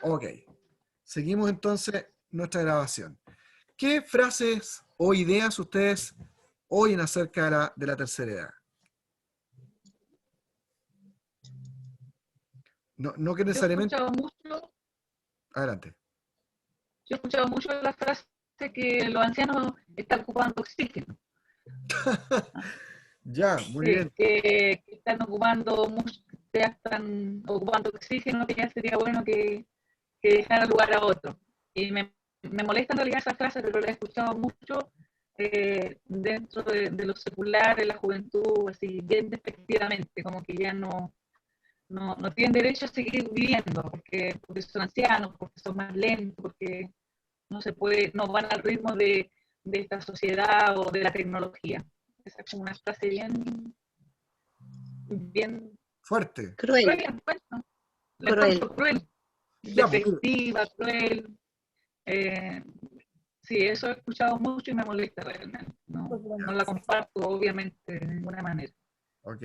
Ok. Seguimos entonces nuestra grabación. ¿Qué frases o ideas ustedes oyen acerca de la tercera edad? No, no que Yo he necesariamente... escuchado mucho, Adelante. yo he escuchado mucho la frase que los ancianos están ocupando oxígeno. Ya, muy Sí, bien. que están ocupando mucho, ya están ocupando oxígeno, que ya sería bueno que dejara lugar a otro. Y me molesta en realidad esa frase, pero la he escuchado mucho dentro de lo secular, de la juventud, así bien despectivamente, como que ya no tienen derecho a seguir viviendo, porque son ancianos, porque son más lentos, porque no se puede, no van al ritmo de esta sociedad o de la tecnología. Esa es como una frase bien Fuerte. Cruel, cruel, pues, ¿no? La cruel. encuentro cruel, Ya, pues, mire, despectiva, cruel. Eh, sí, eso he escuchado mucho y me molesta realmente. No ya. la comparto, obviamente, de ninguna manera. Ok.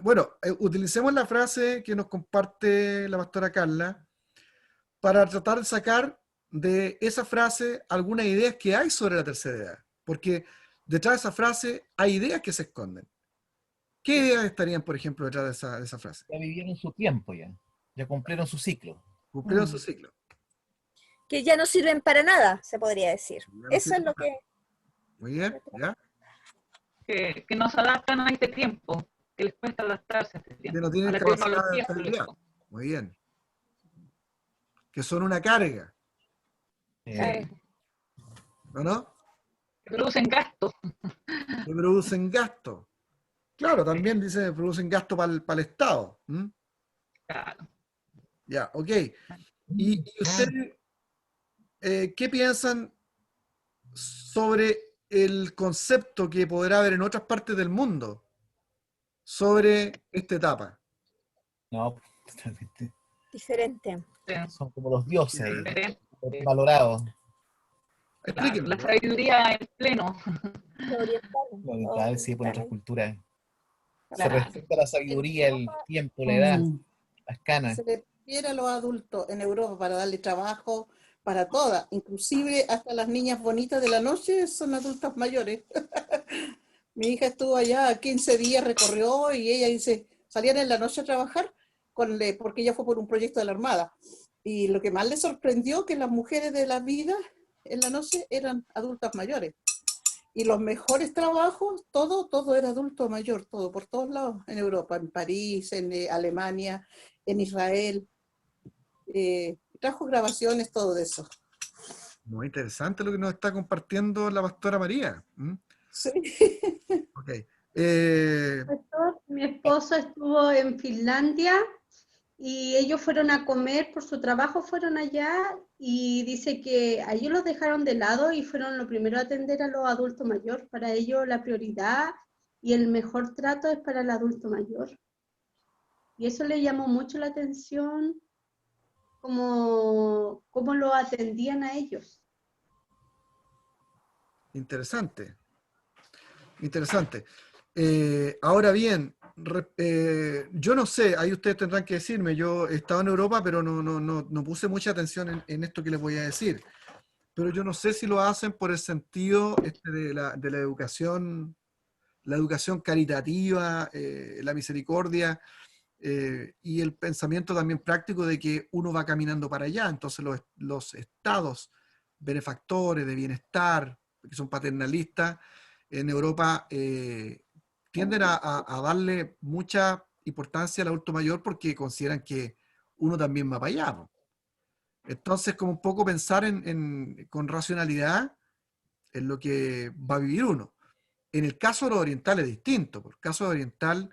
Bueno, utilicemos la frase que nos comparte la pastora Carla para tratar de sacar de esa frase algunas ideas que hay sobre la tercera edad. Porque detrás de esa frase hay ideas que se esconden. ¿Qué ideas estarían, por ejemplo, detrás de esa frase? Ya vivieron su tiempo ya. Ya cumplieron su ciclo. Cumplieron su ciclo. Que ya no sirven para nada, se podría decir. Ya no Eso es sirve lo para que... nada. Muy bien, ¿ya? Que no se adaptan a este tiempo, que les cuesta adaptarse a este Que no tiempo, a tienen la capacidad de tecnología sobre adaptabilidad. todo. Muy bien. Que son una carga, Eh, Sí, ¿no? ¿No? que producen gastos. Que producen gasto. Claro, también dice, producen gasto para el Estado. ¿Mm? Claro. Ya, ok. ¿Y ustedes qué piensan sobre el concepto que podrá haber en otras partes del mundo sobre esta etapa? no, totalmente. diferente. Sí, Son como los dioses ahí, diferente. valorados. Claro, la Explíquenmelo. sabiduría en pleno. Los orientales, Lo los oriental, sí, por otras orientales. culturas. Se Claro. respeta la En sabiduría, el Europa tiempo, la edad, las canas. se le refiere a los adultos en Europa para darle trabajo para todas, inclusive hasta las niñas bonitas de la noche son adultas mayores. Mi hija estuvo allá 15 días, recorrió y ella dice, salían en la noche a trabajar porque ella fue por un proyecto de la Armada. Y lo que más le sorprendió que las mujeres de la vida en la noche eran adultas mayores. Y los mejores trabajos, todo era adulto mayor, todo, por todos lados, en Europa, en París, en Alemania, en Israel. Trajo grabaciones, todo de eso. Muy interesante lo que nos está compartiendo la pastora María. ¿Mm? Sí. Ok. Mi esposo estuvo en Finlandia y ellos fueron a comer por su trabajo, fueron allá y dice que a ellos los dejaron de lado y fueron lo primero a atender a los adultos mayores. Para ellos la prioridad y el mejor trato es para el adulto mayor. Y eso le llamó mucho la atención, cómo lo atendían a ellos. Interesante. Interesante. Ahora bien, yo no sé, ahí ustedes tendrán que decirme, yo he estado en Europa, pero no puse mucha atención en esto que les voy a decir. Pero yo no sé si lo hacen por el sentido de la educación caritativa, la misericordia, y el pensamiento también práctico de que uno va caminando para allá. Entonces los estados benefactores de bienestar, que son paternalistas, en Europa tienden a darle mucha importancia al adulto mayor porque consideran que uno también va para allá, po. Entonces, como un poco pensar con racionalidad en lo que va a vivir uno. En el caso de los orientales es distinto. Por el caso de oriental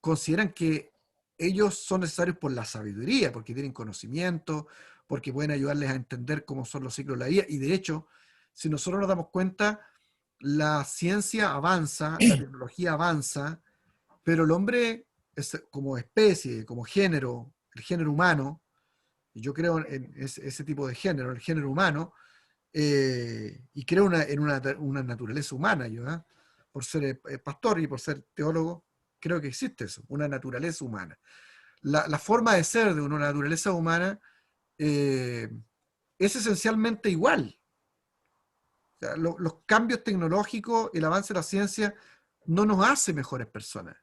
consideran que ellos son necesarios por la sabiduría, porque tienen conocimiento, porque pueden ayudarles a entender cómo son los ciclos de la vida. Y de hecho, si nosotros nos damos cuenta, la ciencia avanza, la tecnología avanza, pero el hombre como especie, como género, el género humano, y yo creo en ese tipo de género, el género humano, y creo en una naturaleza humana, yo, ¿eh? Por ser pastor y por ser teólogo, creo que existe eso, una naturaleza humana. La forma de ser de una naturaleza humana es esencialmente igual. O sea, los cambios tecnológicos, el avance de la ciencia, no nos hace mejores personas.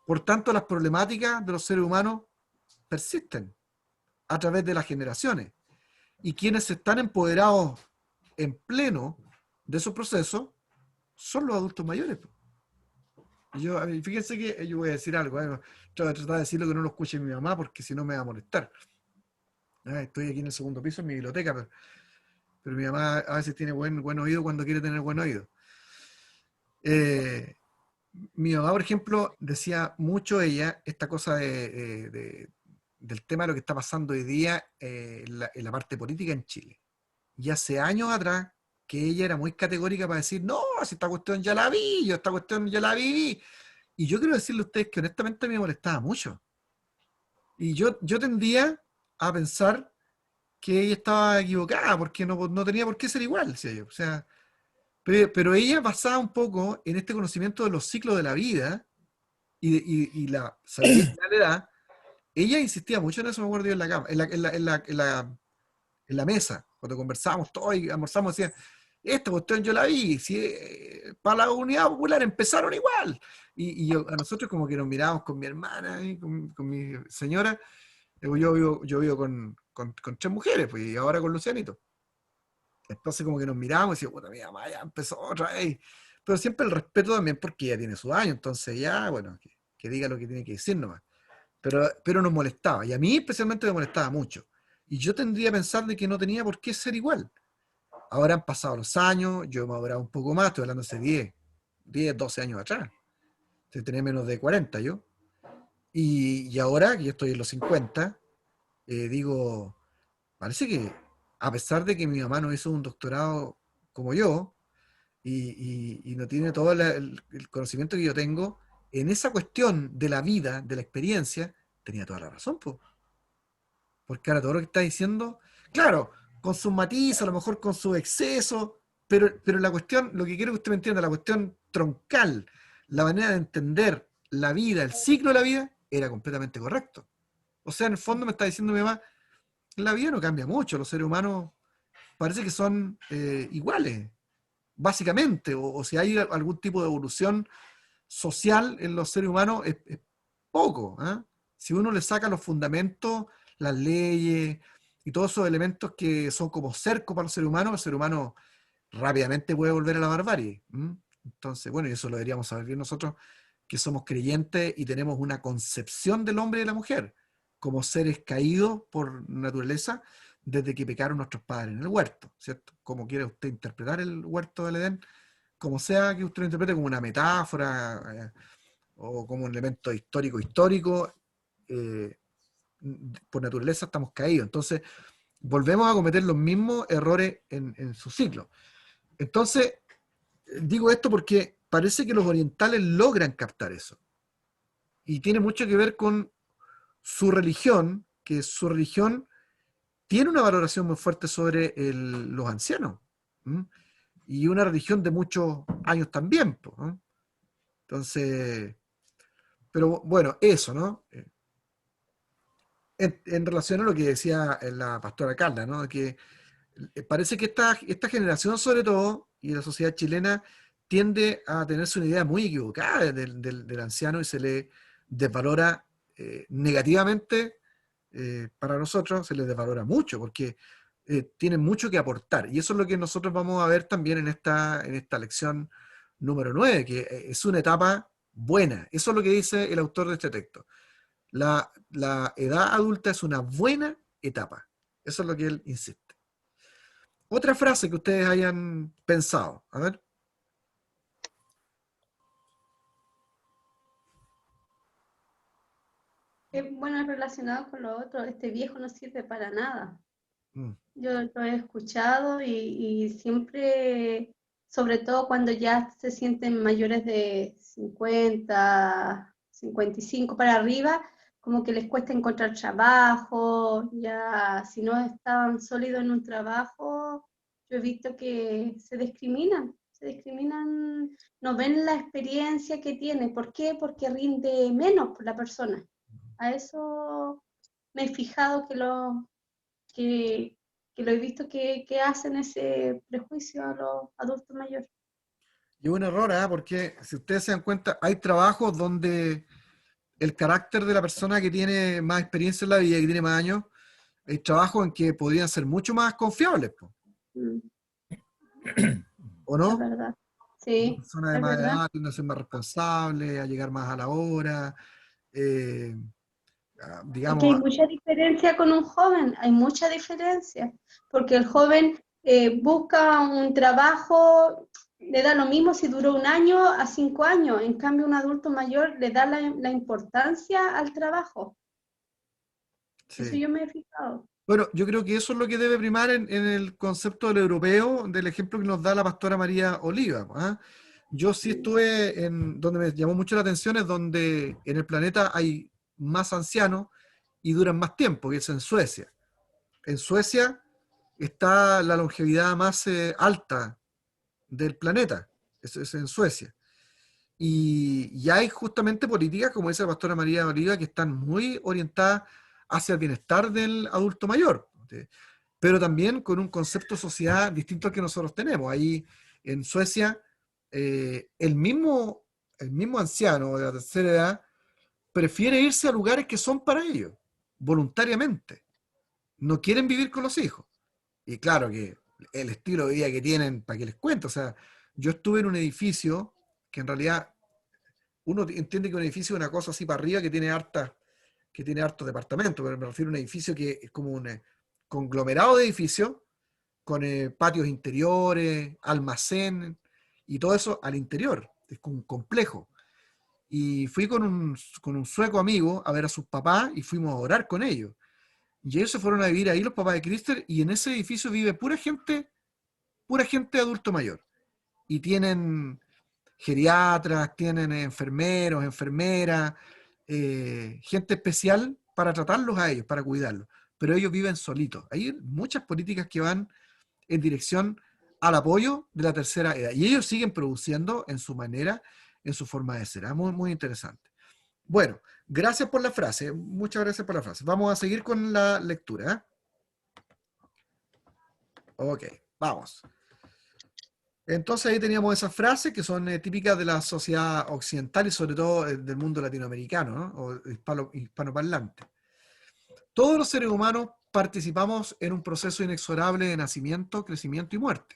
Por tanto, las problemáticas de los seres humanos persisten a través de las generaciones. Y quienes están empoderados en pleno de esos procesos son los adultos mayores. Y yo, fíjense que yo voy a decir algo, voy a tratar de decirlo que no lo escuche mi mamá, porque si no me va a molestar. Estoy aquí en el segundo piso, en mi biblioteca, pero mi mamá a veces tiene buen oído cuando quiere tener buen oído. Mi mamá, por ejemplo, decía mucho ella esta cosa del tema de lo que está pasando hoy día en la parte política en Chile. Y hace años atrás, que ella era muy categórica para decir, no, si esta cuestión ya la vi, yo esta cuestión ya la viví. Y yo quiero decirle a ustedes que honestamente me molestaba mucho. Y yo tendía a pensar que ella estaba equivocada, porque no tenía por qué ser igual, decía yo. O sea, pero ella basaba un poco en este conocimiento de los ciclos de la vida y la sabiduría de la edad. Ella insistía mucho en eso, me acuerdo yo en la cama, en la mesa, cuando conversábamos todos y almorzamos, decía, esta cuestión yo la vi, si, para la Unidad Popular empezaron igual. Y a nosotros como que nos mirábamos con mi hermana, con mi señora, yo vivo con 3 mujeres, pues, y ahora con Lucianito. Entonces como que nos mirábamos y decíamos, puta, mi mamá ya empezó otra vez. Pero siempre el respeto también porque ella tiene su año, entonces ya, bueno, que diga lo que tiene que decir nomás. Pero nos molestaba, y a mí especialmente me molestaba mucho. Y yo tendría a pensar de que no tenía por qué ser igual. Ahora han pasado los años, yo he madurado un poco más, estoy hablando hace 12 años atrás. Tenía menos de 40 yo. Y ahora que yo estoy en los 50, digo, parece que a pesar de que mi mamá no hizo un doctorado como yo, y no tiene todo el conocimiento que yo tengo, en esa cuestión de la vida, de la experiencia, tenía toda la razón, po. Porque ahora todo lo que está diciendo, claro, con sus matices, a lo mejor con su exceso, pero la cuestión, lo que quiero que usted me entienda, la cuestión troncal, la manera de entender la vida, el ciclo de la vida, era completamente correcto. O sea, en el fondo me está diciendo mi mamá, la vida no cambia mucho, los seres humanos parece que son iguales, básicamente, o si hay algún tipo de evolución social en los seres humanos, es poco. Si uno le saca los fundamentos, las leyes y todos esos elementos que son como cerco para los seres humanos, el ser humano rápidamente puede volver a la barbarie. Entonces, bueno, y eso lo deberíamos saber bien nosotros, que somos creyentes y tenemos una concepción del hombre y de la mujer como seres caídos por naturaleza desde que pecaron nuestros padres en el huerto, ¿cierto? Como quiere usted interpretar el huerto del Edén, como sea que usted lo interprete, como una metáfora o como un elemento histórico, por naturaleza estamos caídos. Entonces, volvemos a cometer los mismos errores en su ciclo. Entonces, digo esto porque parece que los orientales logran captar eso. Y tiene mucho que ver con su religión, que su religión tiene una valoración muy fuerte sobre los ancianos. Y una religión de muchos años también. Entonces, pero bueno, eso, ¿no? En relación a lo que decía la pastora Carla, ¿no? Que parece que esta generación, sobre todo, y la sociedad chilena, tiende a tenerse una idea muy equivocada del anciano y se le desvalora negativamente. Para nosotros se les desvalora mucho porque tienen mucho que aportar, y eso es lo que nosotros vamos a ver también en esta lección número 9, que es una etapa buena. Eso es lo que dice el autor de este texto. La edad adulta es una buena etapa. Eso es lo que él insiste. Otra frase que ustedes hayan pensado, a ver. Bueno, relacionado con lo otro, este viejo no sirve para nada. Mm. Yo lo he escuchado y siempre, sobre todo cuando ya se sienten mayores de 50, 55 para arriba, como que les cuesta encontrar trabajo, ya si no estaban sólidos en un trabajo, yo he visto que se discriminan, no ven la experiencia que tienen. ¿Por qué? Porque rinde menos por la persona. A eso me he fijado que que lo he visto que hacen ese prejuicio a los adultos mayores. Y es un error, ¿ah? Porque si ustedes se dan cuenta, hay trabajos donde el carácter de la persona que tiene más experiencia en la vida, que tiene más años, hay trabajos en que podrían ser mucho más confiables, po, Mm, ¿o es no? verdad. Una Sí, persona de es más verdad. edad tiende a ser más responsable, a llegar más a la hora, eh, Es que hay digamos, mucha diferencia con un joven, hay mucha diferencia, porque el joven busca un trabajo, le da lo mismo si duró 1 año a 5 años, en cambio un adulto mayor le da la importancia al trabajo, eso sí. yo me he fijado. Bueno, yo creo que eso es lo que debe primar en el concepto del europeo, del ejemplo que nos da la pastora María Oliva. ¿Ah? Yo sí estuve en donde me llamó mucho la atención, es donde en el planeta hay más ancianos y duran más tiempo, que es en Suecia. En Suecia está la longevidad más alta del planeta, eso es en Suecia. Y hay justamente políticas, como dice la pastora María Oliva, que están muy orientadas hacia el bienestar del adulto mayor, pero también con un concepto de sociedad distinto al que nosotros tenemos. Ahí en Suecia, el mismo anciano de la tercera edad prefiere irse a lugares que son para ellos, voluntariamente. No quieren vivir con los hijos. Y claro que el estilo de vida que tienen, ¿para qué les cuento? O sea, yo estuve en un edificio que en realidad uno entiende que un edificio es una cosa así para arriba que tiene hartos departamentos, pero me refiero a un edificio que es como un conglomerado de edificios con patios interiores, almacén y todo eso al interior. Es como un complejo. Y fui con un sueco amigo a ver a sus papás y fuimos a orar con ellos. Y ellos se fueron a vivir ahí, los papás de Crister, y en ese edificio vive pura gente adulto mayor. Y tienen geriatras, tienen enfermeros, enfermeras, gente especial para tratarlos a ellos, para cuidarlos. Pero ellos viven solitos. Hay muchas políticas que van en dirección al apoyo de la tercera edad. Y ellos siguen produciendo en su manera, en su forma de ser. Muy, muy interesante. Bueno, gracias por la frase. Muchas gracias por la frase. Vamos a seguir con la lectura. Ok, vamos. Entonces ahí teníamos esas frases que son típicas de la sociedad occidental y sobre todo del mundo latinoamericano, ¿no? O hispanoparlante. Todos los seres humanos participamos en un proceso inexorable de nacimiento, crecimiento y muerte.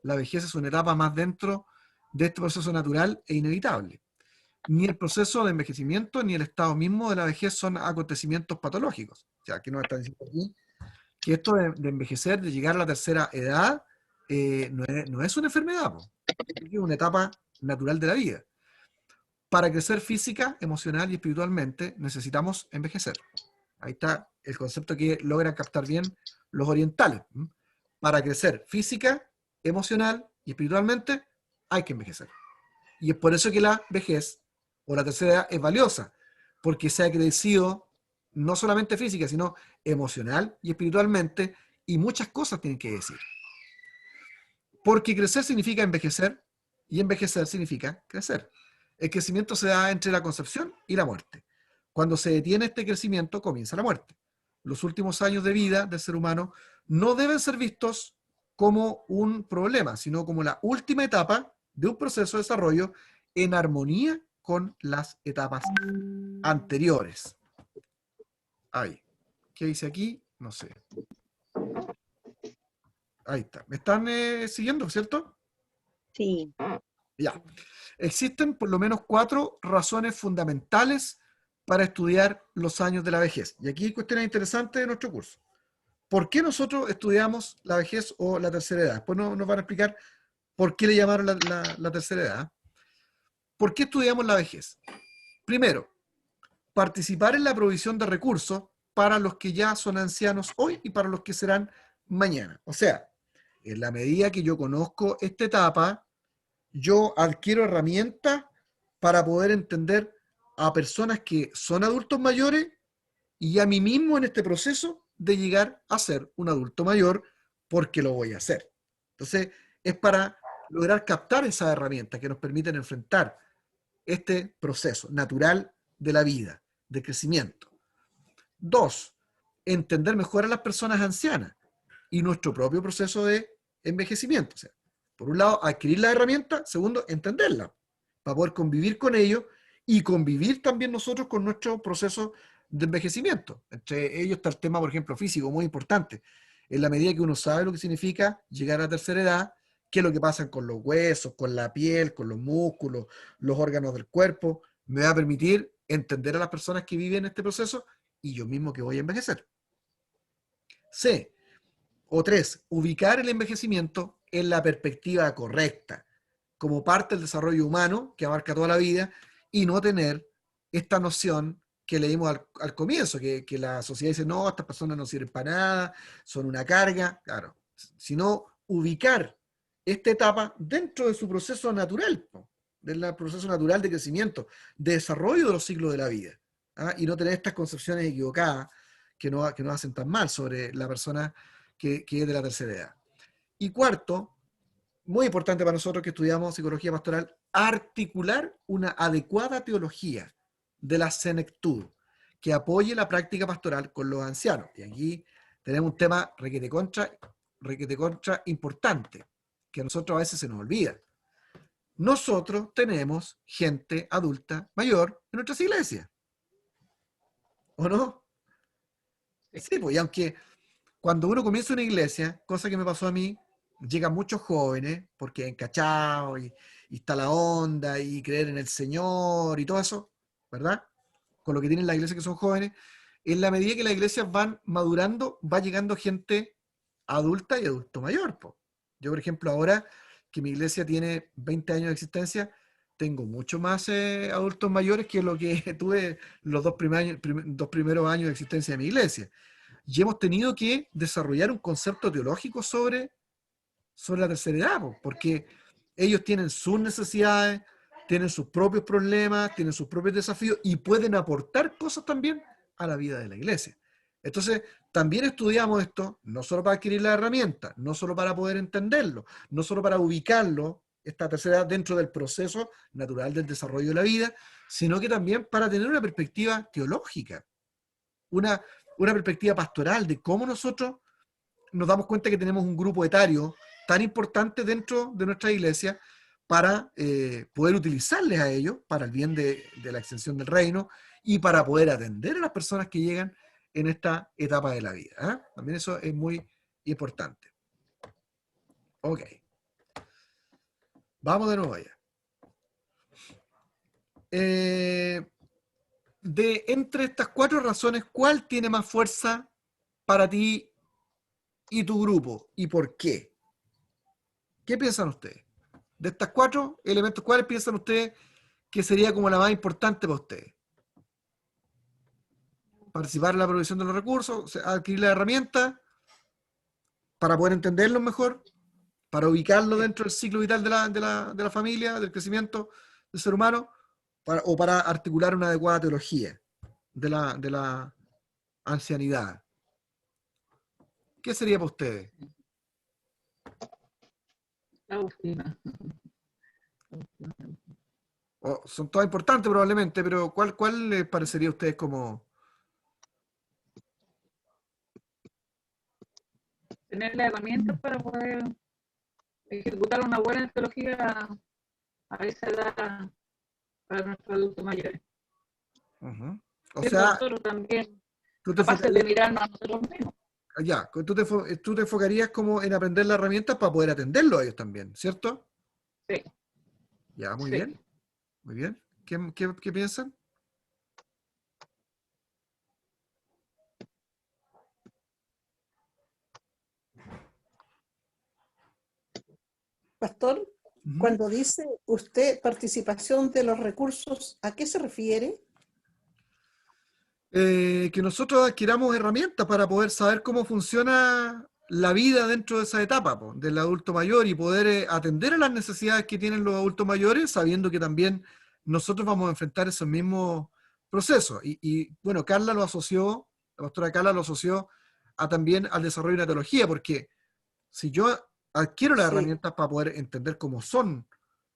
La vejez es una etapa más dentro de este proceso natural e inevitable. Ni el proceso de envejecimiento ni el estado mismo de la vejez son acontecimientos patológicos. O sea, aquí nos están diciendo aquí que esto de envejecer, de llegar a la tercera edad, no es una enfermedad, es una etapa natural de la vida. Para crecer física, emocional y espiritualmente necesitamos envejecer. Ahí está el concepto que logran captar bien los orientales. Para crecer física, emocional y espiritualmente hay que envejecer. Y es por eso que la vejez o la tercera edad es valiosa, porque se ha crecido no solamente física, sino emocional y espiritualmente, y muchas cosas tienen que decir. Porque crecer significa envejecer, y envejecer significa crecer. El crecimiento se da entre la concepción y la muerte. Cuando se detiene este crecimiento, comienza la muerte. Los últimos años de vida del ser humano no deben ser vistos como un problema, sino como la última etapa de un proceso de desarrollo en armonía con las etapas anteriores. Ahí. ¿Qué dice aquí? No sé. Ahí está. ¿Me están siguiendo, cierto? Sí. Ya. Existen por lo menos 4 razones fundamentales para estudiar los años de la vejez. Y aquí hay cuestiones interesantes de nuestro curso. ¿Por qué nosotros estudiamos la vejez o la tercera edad? Después nos van a explicar por qué le llamaron la tercera edad. ¿Por qué estudiamos la vejez? Primero, participar en la provisión de recursos para los que ya son ancianos hoy y para los que serán mañana. O sea, en la medida que yo conozco esta etapa, yo adquiero herramientas para poder entender a personas que son adultos mayores y a mí mismo en este proceso de llegar a ser un adulto mayor porque lo voy a hacer. Entonces, es para lograr captar esas herramientas que nos permiten enfrentar este proceso natural de la vida, de crecimiento. 2, entender mejor a las personas ancianas y nuestro propio proceso de envejecimiento. O sea, por un lado, adquirir la herramienta, segundo, entenderla, para poder convivir con ellos y convivir también nosotros con nuestro proceso de envejecimiento. Entre ellos está el tema, por ejemplo, físico, muy importante. En la medida que uno sabe lo que significa llegar a la tercera edad, qué es lo que pasa con los huesos, con la piel, con los músculos, los órganos del cuerpo, me va a permitir entender a las personas que viven este proceso y yo mismo que voy a envejecer. C. O 3. Ubicar el envejecimiento en la perspectiva correcta, como parte del desarrollo humano que abarca toda la vida, y no tener esta noción que leímos al comienzo, que la sociedad dice, no, estas personas no sirven para nada, son una carga, claro, sino ubicar esta etapa dentro de su proceso natural, del proceso natural de crecimiento, de desarrollo de los ciclos de la vida, ¿ah? Y no tener estas concepciones equivocadas que nos hacen tan mal sobre la persona que es de la tercera edad. Y cuarto, muy importante para nosotros que estudiamos psicología pastoral, articular una adecuada teología de la senectud que apoye la práctica pastoral con los ancianos. Y aquí tenemos un tema requete contra importante, que a nosotros a veces se nos olvida. Nosotros tenemos gente adulta mayor en nuestras iglesias. ¿O no? Sí, pues, y aunque cuando uno comienza una iglesia, cosa que me pasó a mí, llegan muchos jóvenes, porque encachado y está la onda, y creer en el Señor, y todo eso, ¿verdad? Con lo que tienen las iglesias que son jóvenes, en la medida que las iglesias van madurando, va llegando gente adulta y adulto mayor, po. Yo, por ejemplo, ahora que mi iglesia tiene 20 años de existencia, tengo mucho más adultos mayores que lo que tuve los dos primeros años de existencia de mi iglesia. Y hemos tenido que desarrollar un concepto teológico sobre la tercera edad, porque ellos tienen sus necesidades, tienen sus propios problemas, tienen sus propios desafíos y pueden aportar cosas también a la vida de la iglesia. Entonces, también estudiamos esto, no solo para adquirir la herramienta, no solo para poder entenderlo, no solo para ubicarlo, esta tercera edad, dentro del proceso natural del desarrollo de la vida, sino que también para tener una perspectiva teológica, una perspectiva pastoral de cómo nosotros nos damos cuenta que tenemos un grupo etario tan importante dentro de nuestra iglesia para poder utilizarles a ellos para el bien de la extensión del reino y para poder atender a las personas que llegan en esta etapa de la vida, ¿eh? También eso es muy importante. Ok. Vamos de nuevo allá. Entre estas 4 razones, ¿cuál tiene más fuerza para ti y tu grupo? ¿Y por qué? ¿Qué piensan ustedes? De estas 4 elementos, ¿cuáles piensan ustedes que sería como la más importante para ustedes? Participar en la provisión de los recursos, adquirir la herramienta para poder entenderlo mejor, para ubicarlo dentro del ciclo vital de la familia, del crecimiento del ser humano, o para articular una adecuada teología de la ancianidad. ¿Qué sería para ustedes? La última. Son todas importantes probablemente, pero ¿cuál les parecería a ustedes como... Tener las herramientas para poder ejecutar una buena teología a esa edad para nuestros adultos mayores. Uh-huh. O Y sea, nosotros también tú te capaces de mirarnos a nosotros mismos. Ya, tú te enfocarías como en aprender las herramientas para poder atenderlo a ellos también, ¿cierto? Sí. Ya, muy Sí. bien. Muy bien. ¿Qué piensan? Pastor, cuando dice usted participación de los recursos, ¿a qué se refiere? Que nosotros adquiramos herramientas para poder saber cómo funciona la vida dentro de esa etapa del adulto mayor y poder atender a las necesidades que tienen los adultos mayores, sabiendo que también nosotros vamos a enfrentar esos mismos procesos. Y bueno, la pastora Carla lo asoció también al desarrollo de una teología, porque si yo adquiero las herramientas para poder entender cómo son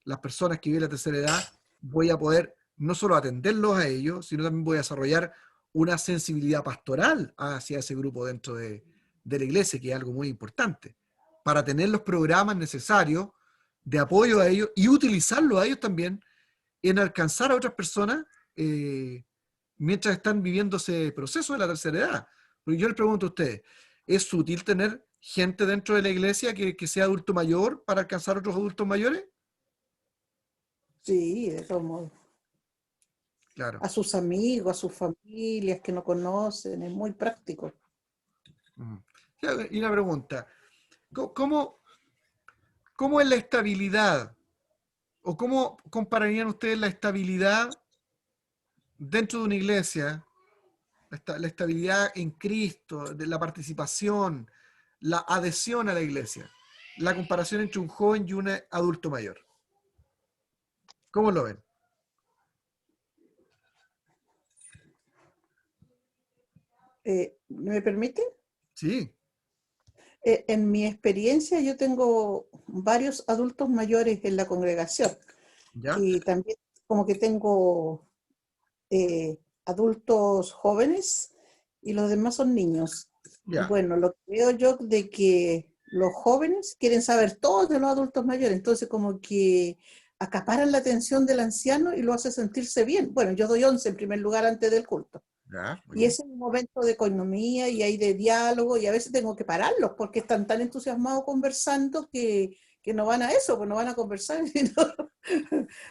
las personas que viven la tercera edad, voy a poder no solo atenderlos a ellos, sino también voy a desarrollar una sensibilidad pastoral hacia ese grupo dentro de la iglesia, que es algo muy importante, para tener los programas necesarios de apoyo a ellos y utilizarlos a ellos también en alcanzar a otras personas mientras están viviendo ese proceso de la tercera edad. Porque yo les pregunto a ustedes, ¿es útil tener gente dentro de la iglesia que sea adulto mayor para alcanzar a otros adultos mayores? Sí, de todos modos. Claro. A sus amigos, a sus familias que no conocen, es muy práctico. Y una pregunta, ¿cómo es la estabilidad? ¿O cómo compararían ustedes la estabilidad dentro de una iglesia, la estabilidad en Cristo, de la participación, la adhesión a la iglesia, la comparación entre un joven y un adulto mayor? ¿Cómo lo ven? ¿Me permite? Sí, En mi experiencia, yo tengo varios adultos mayores en la congregación ya, y también como que tengo adultos jóvenes y los demás son niños. ya, Bueno, lo que veo yo de que los jóvenes quieren saber todo de los adultos mayores, entonces como que acaparan la atención del anciano y lo hace sentirse bien. Bueno, yo doy 11 en primer lugar antes del culto. ya, muy Y bien. ese es un momento de coinomía y hay de diálogo y a veces tengo que pararlos porque están tan entusiasmados conversando que no van a eso, pues no van a conversar.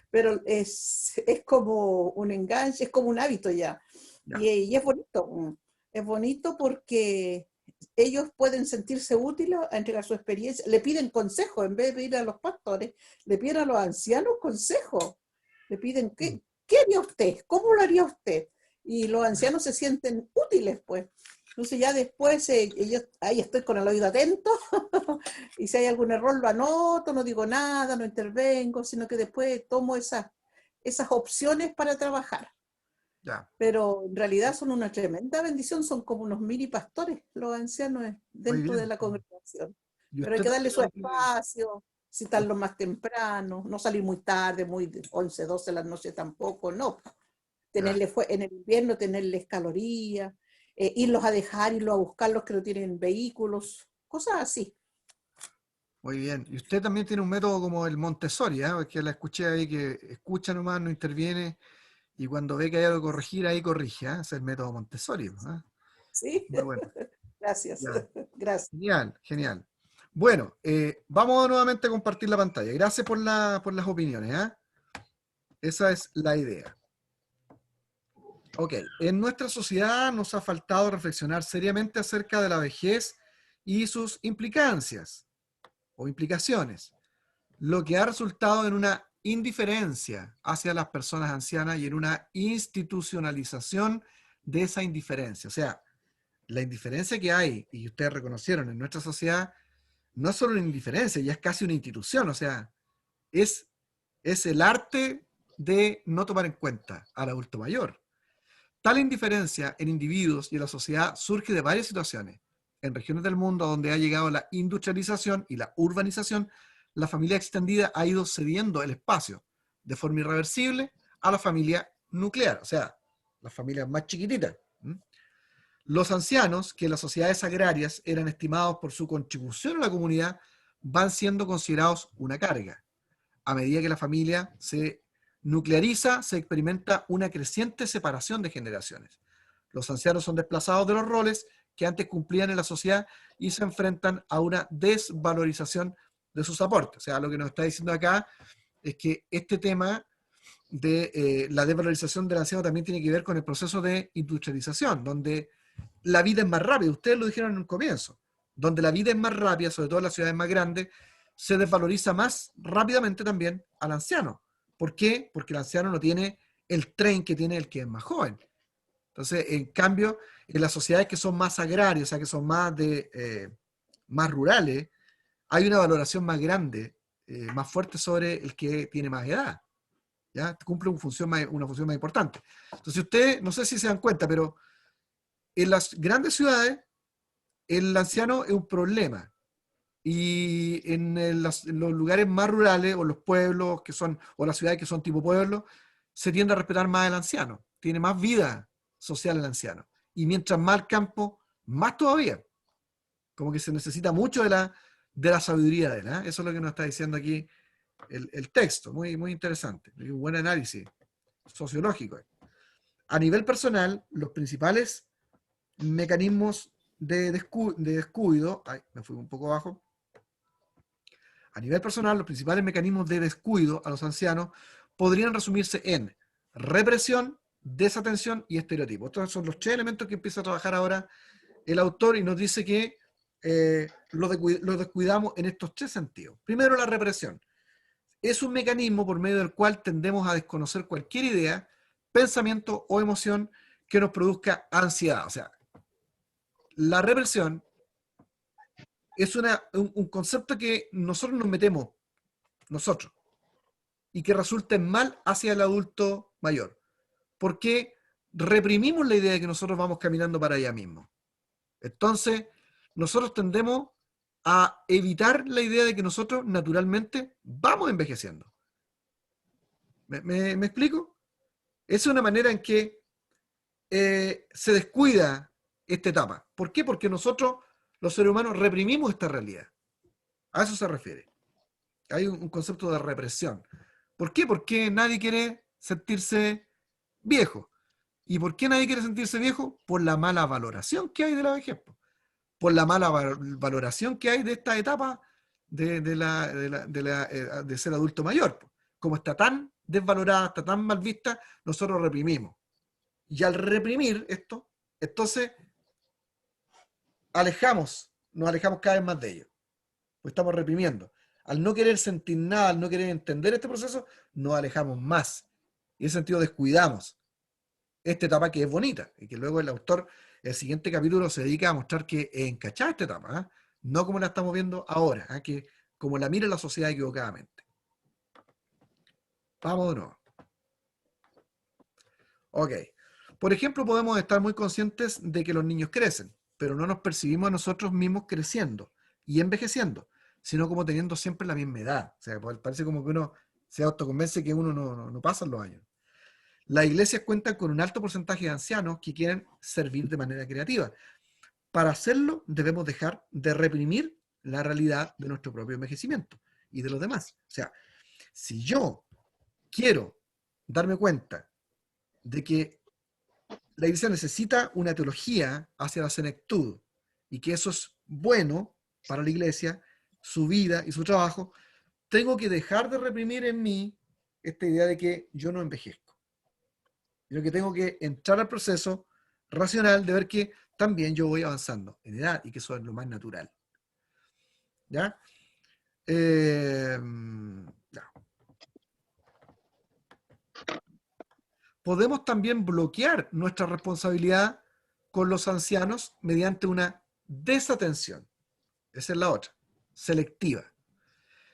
Pero es como un enganche, es como un hábito ya. Ya. Y es bonito porque ellos pueden sentirse útiles a entregar su experiencia, le piden consejo en vez de pedir a los pastores, le piden a los ancianos consejo, le piden, ¿qué haría usted? ¿Cómo lo haría usted? Y los ancianos se sienten útiles, pues. Entonces ya después ellos, ahí estoy con el oído atento y si hay algún error lo anoto, no digo nada, no intervengo, sino que después tomo esas opciones para trabajar. Ya. Pero en realidad son una tremenda bendición, son como unos mini pastores los ancianos Muy dentro de bien. la congregación. ¿Y Pero hay usted que darle su también? espacio, citarlos más temprano, no salir muy tarde, muy 11, 12 de la noche tampoco, no. En el invierno tenerles calorías, irlos a dejar, irlos a buscar los que no tienen vehículos, cosas así. Muy bien. Y usted también tiene un método como el Montessori, ¿eh? Porque la escuché ahí que escucha nomás, no interviene, y cuando ve que hay algo que corregir, ahí corrige, ¿eh? Ese es el método Montessori, ¿eh? Sí, Muy bueno. gracias, Ya. gracias. Genial, genial. Bueno, vamos nuevamente a compartir la pantalla. Gracias por las opiniones, ¿eh? Esa es la idea. Ok, en nuestra sociedad nos ha faltado reflexionar seriamente acerca de la vejez y sus implicancias o implicaciones, lo que ha resultado en una indiferencia hacia las personas ancianas y en una institucionalización de esa indiferencia. O sea, la indiferencia que hay, y ustedes reconocieron en nuestra sociedad, no es solo una indiferencia, ya es casi una institución. O sea, es el arte de no tomar en cuenta al adulto mayor. Tal indiferencia en individuos y en la sociedad surge de varias situaciones. En regiones del mundo donde ha llegado la industrialización y la urbanización, la familia extendida ha ido cediendo el espacio de forma irreversible a la familia nuclear, o sea, las familias más chiquititas. Los ancianos, que en las sociedades agrarias eran estimados por su contribución a la comunidad, van siendo considerados una carga. A medida que la familia se nucleariza, se experimenta una creciente separación de generaciones. Los ancianos son desplazados de los roles que antes cumplían en la sociedad y se enfrentan a una desvalorización de sus aportes. O sea, lo que nos está diciendo acá es que este tema de la desvalorización del anciano también tiene que ver con el proceso de industrialización, donde la vida es más rápida. Ustedes lo dijeron en un comienzo. Donde la vida es más rápida, sobre todo en las ciudades más grandes, se desvaloriza más rápidamente también al anciano. ¿Por qué? Porque el anciano no tiene el tren que tiene el que es más joven. Entonces, en cambio, en las sociedades que son más agrarias, o sea, que son más rurales, hay una valoración más grande, más fuerte sobre el que tiene más edad. ¿Ya? Cumple una función más importante. Entonces, ustedes, no sé si se dan cuenta, pero en las grandes ciudades, el anciano es un problema. Y en los lugares más rurales, o los pueblos que son, o las ciudades que son tipo pueblo, se tiende a respetar más al anciano. Tiene más vida social al anciano. Y mientras más al campo, más todavía. Como que se necesita mucho de la sabiduría de él. ¿Eh? Eso es lo que nos está diciendo aquí el texto. Muy, muy interesante. Un buen análisis sociológico. A nivel personal, los principales mecanismos de descuido, ay, me fui un poco abajo. A nivel personal, los principales mecanismos de descuido a los ancianos podrían resumirse en represión, desatención y estereotipo. Estos son los 3 elementos que empieza a trabajar ahora el autor y nos dice que los descuidamos en estos 3 sentidos. Primero, la represión. Es un mecanismo por medio del cual tendemos a desconocer cualquier idea, pensamiento o emoción que nos produzca ansiedad. O sea, la represión es un concepto que nosotros nos metemos, nosotros, y que resulta en mal hacia el adulto mayor. Porque reprimimos la idea de que nosotros vamos caminando para allá mismo. Entonces, nosotros tendemos a evitar la idea de que nosotros naturalmente vamos envejeciendo. ¿Me explico? Esa es una manera en que se descuida esta etapa. ¿Por qué? Porque nosotros, los seres humanos, reprimimos esta realidad. A eso se refiere. Hay un concepto de represión. ¿Por qué? Porque nadie quiere sentirse viejo. ¿Y por qué nadie quiere sentirse viejo? Por la mala valoración que hay de la vejez. Por la mala valoración que hay de esta etapa de ser adulto mayor. Como está tan desvalorada, está tan mal vista, nosotros reprimimos. Y al reprimir esto, entonces nos alejamos cada vez más de ello. Pues estamos reprimiendo. Al no querer sentir nada, al no querer entender este proceso, nos alejamos más. Y en ese sentido descuidamos esta etapa que es bonita. Y que luego el autor, el siguiente capítulo, se dedica a mostrar que es encachada esta etapa. ¿Eh? No como la estamos viendo ahora, ¿eh? Que como la mira la sociedad equivocadamente. Vamos de nuevo. Ok. Por ejemplo, podemos estar muy conscientes de que los niños crecen, pero no nos percibimos a nosotros mismos creciendo y envejeciendo, sino como teniendo siempre la misma edad. O sea, parece como que uno se autoconvence que uno no pasa los años. Las iglesias cuentan con un alto porcentaje de ancianos que quieren servir de manera creativa. Para hacerlo, debemos dejar de reprimir la realidad de nuestro propio envejecimiento y de los demás. O sea, si yo quiero darme cuenta de que la iglesia necesita una teología hacia la senectud y que eso es bueno para la iglesia, su vida y su trabajo, tengo que dejar de reprimir en mí esta idea de que yo no envejezco. Sino que tengo que entrar al proceso racional de ver que también yo voy avanzando en edad y que eso es lo más natural. ¿Ya? Ya. Podemos también bloquear nuestra responsabilidad con los ancianos mediante una desatención. Esa es la otra, selectiva.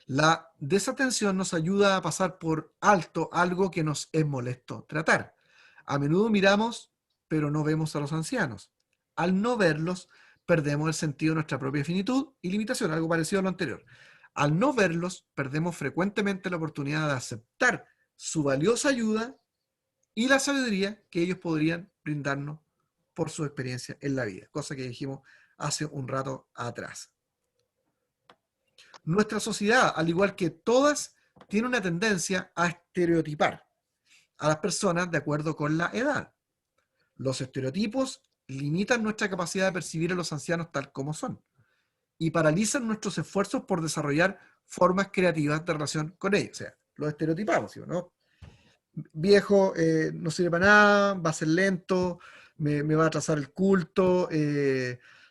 La desatención nos ayuda a pasar por alto algo que nos es molesto tratar. A menudo miramos, pero no vemos a los ancianos. Al no verlos, perdemos el sentido de nuestra propia finitud y limitación, algo parecido a lo anterior. Al no verlos, perdemos frecuentemente la oportunidad de aceptar su valiosa ayuda y la sabiduría que ellos podrían brindarnos por su experiencia en la vida, cosa que dijimos hace un rato atrás. Nuestra sociedad, al igual que todas, tiene una tendencia a estereotipar a las personas de acuerdo con la edad. Los estereotipos limitan nuestra capacidad de percibir a los ancianos tal como son y paralizan nuestros esfuerzos por desarrollar formas creativas de relación con ellos. O sea, los estereotipamos, ¿sí o no? Viejo, no sirve para nada, va a ser lento, me va a atrasar el culto,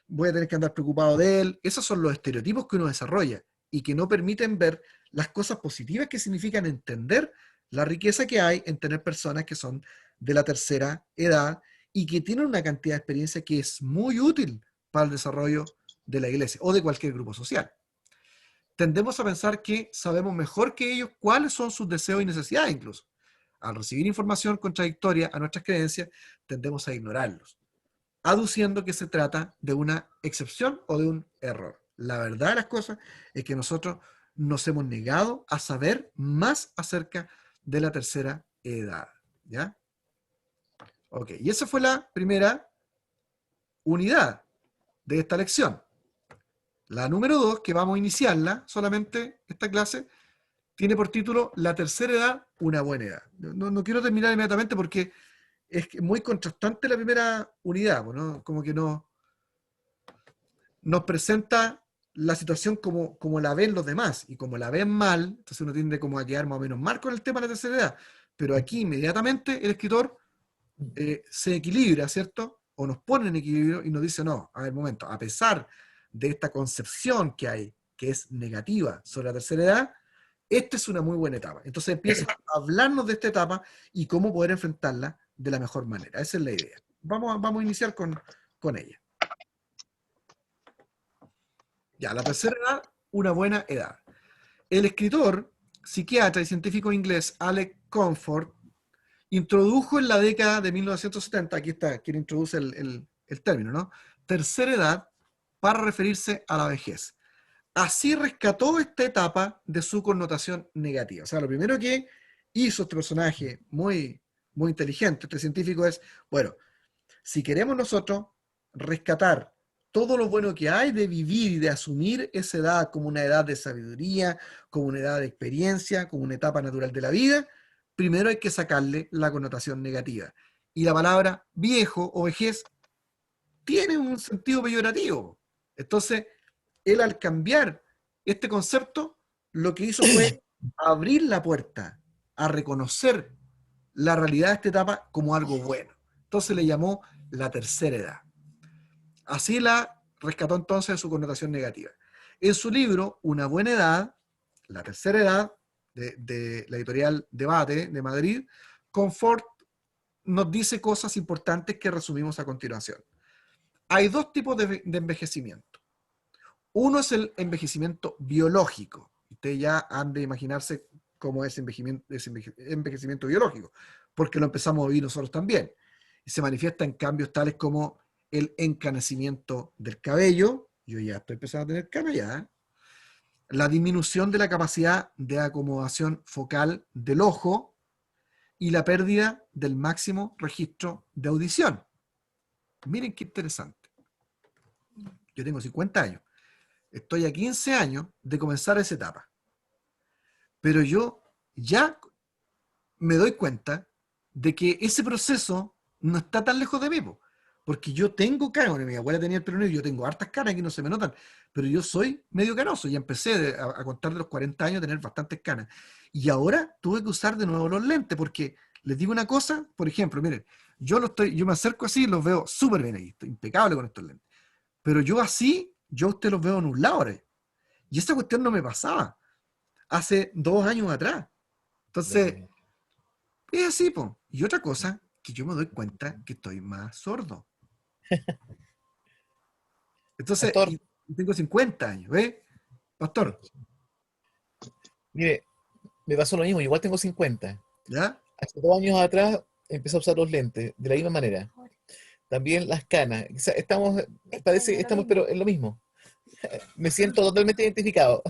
voy a tener que andar preocupado de él. Esos son los estereotipos que uno desarrolla y que no permiten ver las cosas positivas que significan entender la riqueza que hay en tener personas que son de la tercera edad y que tienen una cantidad de experiencia que es muy útil para el desarrollo de la iglesia o de cualquier grupo social. Tendemos a pensar que sabemos mejor que ellos cuáles son sus deseos y necesidades incluso. Al recibir información contradictoria a nuestras creencias, tendemos a ignorarlos, aduciendo que se trata de una excepción o de un error. La verdad de las cosas es que nosotros nos hemos negado a saber más acerca de la tercera edad. ¿Ya? Ok, y esa fue la primera unidad de esta lección. La número 2, que vamos a iniciarla, solamente esta clase, tiene por título La tercera edad, una buena edad. No quiero terminar inmediatamente porque es muy contrastante la primera unidad, ¿no? Como que nos presenta la situación como la ven los demás, y como la ven mal, entonces uno tiende como a quedar más o menos mal con el tema de la tercera edad. Pero aquí inmediatamente el escritor se equilibra, ¿cierto? O nos pone en equilibrio y nos dice, no, a ver, momento, a pesar de esta concepción que hay, que es negativa sobre la tercera edad, esta es una muy buena etapa. Entonces empieza a hablarnos de esta etapa y cómo poder enfrentarla de la mejor manera. Esa es la idea. Vamos a iniciar con ella. Ya, la tercera edad, una buena edad. El escritor, psiquiatra y científico inglés Alec Comfort introdujo en la década de 1970, aquí está, quien introduce el término, ¿no? Tercera edad para referirse a la vejez. Así rescató esta etapa de su connotación negativa. O sea, lo primero que hizo este personaje muy, muy inteligente, este científico, es, bueno, si queremos nosotros rescatar todo lo bueno que hay de vivir y de asumir esa edad como una edad de sabiduría, como una edad de experiencia, como una etapa natural de la vida, primero hay que sacarle la connotación negativa. Y la palabra viejo o vejez tiene un sentido peyorativo. Entonces, él al cambiar este concepto, lo que hizo fue abrir la puerta a reconocer la realidad de esta etapa como algo bueno. Entonces le llamó la tercera edad. Así la rescató entonces de su connotación negativa. En su libro, Una buena edad, la tercera edad, de la editorial Debate de Madrid, Comfort nos dice cosas importantes que resumimos a continuación. Hay dos tipos de envejecimiento. Uno es el envejecimiento biológico. Ustedes ya han de imaginarse cómo es envejecimiento biológico, porque lo empezamos a vivir nosotros también. Y se manifiesta en cambios tales como el encanecimiento del cabello, yo ya estoy empezando a tener canas ya, la disminución de la capacidad de acomodación focal del ojo y la pérdida del máximo registro de audición. Miren qué interesante. Yo tengo 50 años. Estoy a 15 años de comenzar esa etapa. Pero yo ya me doy cuenta de que ese proceso no está tan lejos de mí, porque yo tengo canas. Bueno, mi abuela tenía el pelo negro, yo tengo hartas canas que no se me notan, pero yo soy medio canoso y empecé a contar de los 40 años a tener bastantes canas. Y ahora tuve que usar de nuevo los lentes, porque les digo una cosa, por ejemplo, miren, yo me acerco así y los veo súper bien ahí, estoy impecable con estos lentes. Pero yo así, yo a ustedes los veo nublados ahora. Y esa cuestión no me pasaba hace 2 años atrás. Entonces, es así, po. Y otra cosa, que yo me doy cuenta que estoy más sordo. Entonces, Pastor, y tengo 50 años, ¿ves? Pastor, mire, me pasó lo mismo, igual tengo 50. ¿ya? Hace 2 años atrás empecé a usar los lentes de la misma manera. También las canas. O sea, parece que estamos, pero en lo mismo. Me siento totalmente identificado.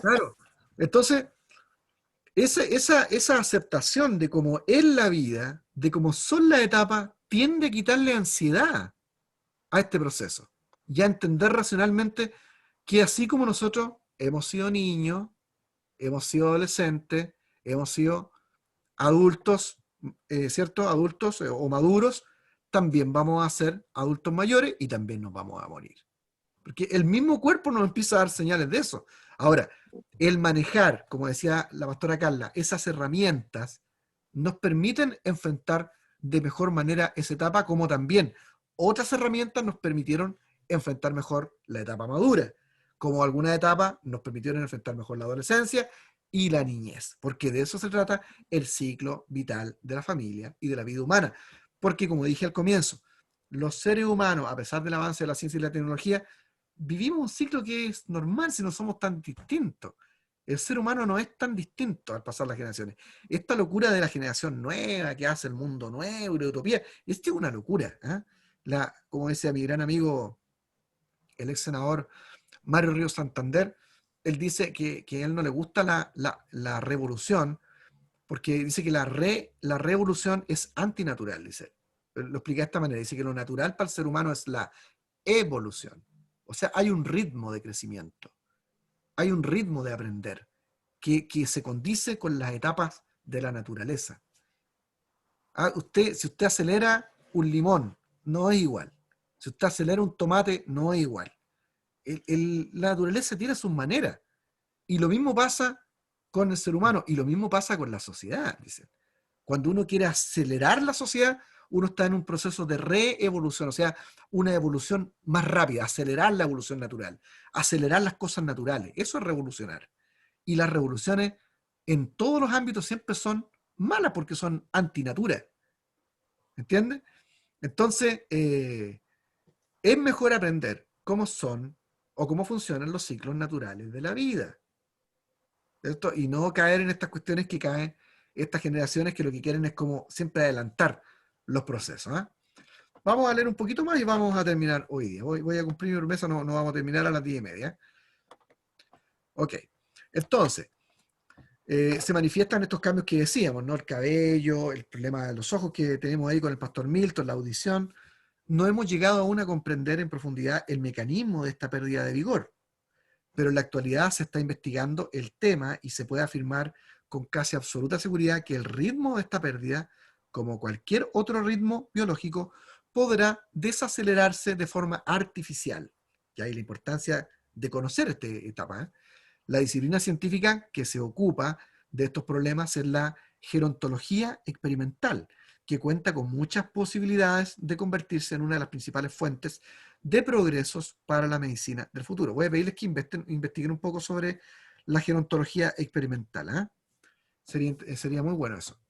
Claro. Entonces, esa aceptación de cómo es la vida, de cómo son las etapas, tiende a quitarle ansiedad a este proceso. Y a entender racionalmente que así como nosotros hemos sido niños, hemos sido adolescentes, hemos sido adultos, ¿cierto? Adultos o maduros, también vamos a ser adultos mayores y también nos vamos a morir. Porque el mismo cuerpo nos empieza a dar señales de eso. Ahora, el manejar, como decía la pastora Carla, esas herramientas nos permiten enfrentar de mejor manera esa etapa, como también otras herramientas nos permitieron enfrentar mejor la etapa madura, como algunas etapas nos permitieron enfrentar mejor la adolescencia y la niñez, porque de eso se trata el ciclo vital de la familia y de la vida humana. Porque, como dije al comienzo, los seres humanos, a pesar del avance de la ciencia y la tecnología, vivimos un ciclo que es normal si no somos tan distintos. El ser humano no es tan distinto al pasar las generaciones. Esta locura de la generación nueva que hace el mundo nuevo, la utopía, es una locura. Como decía mi gran amigo, el ex senador Mario Ríos Santander, él dice que a él no le gusta la revolución, porque dice que la revolución es antinatural, dice. lo explica de esta manera, dice que lo natural para el ser humano es la evolución. O sea, hay un ritmo de crecimiento, hay un ritmo de aprender que se condice con las etapas de la naturaleza. Si usted acelera un limón, no es igual. Si usted acelera un tomate, no es igual. La naturaleza tiene sus maneras. Y lo mismo pasa con el ser humano, y lo mismo pasa con la sociedad, dicen. Cuando uno quiere acelerar la sociedad, uno está en un proceso de reevolución, o sea, una evolución más rápida, acelerar la evolución natural, acelerar las cosas naturales. Eso es revolucionar. Y las revoluciones en todos los ámbitos siempre son malas porque son antinatura. ¿Entiendes? Entonces, es mejor aprender cómo son o cómo funcionan los ciclos naturales de la vida. ¿Cierto? Y no caer en estas cuestiones que caen estas generaciones que lo que quieren es como siempre adelantar los procesos. ¿Eh? Vamos a leer un poquito más y vamos a terminar hoy día. Voy a cumplir mi promesa, no vamos a terminar a las 10:30. Ok. Entonces, se manifiestan estos cambios que decíamos, ¿no? El cabello, el problema de los ojos que tenemos ahí con el pastor Milton, la audición. No hemos llegado aún a comprender en profundidad el mecanismo de esta pérdida de vigor, pero en la actualidad se está investigando el tema y se puede afirmar con casi absoluta seguridad que el ritmo de esta pérdida, como cualquier otro ritmo biológico, podrá desacelerarse de forma artificial. Y ahí la importancia de conocer esta etapa. La disciplina científica que se ocupa de estos problemas es la gerontología experimental, que cuenta con muchas posibilidades de convertirse en una de las principales fuentes de progresos para la medicina del futuro. Voy a pedirles que investiguen un poco sobre la gerontología experimental. Sería muy bueno eso.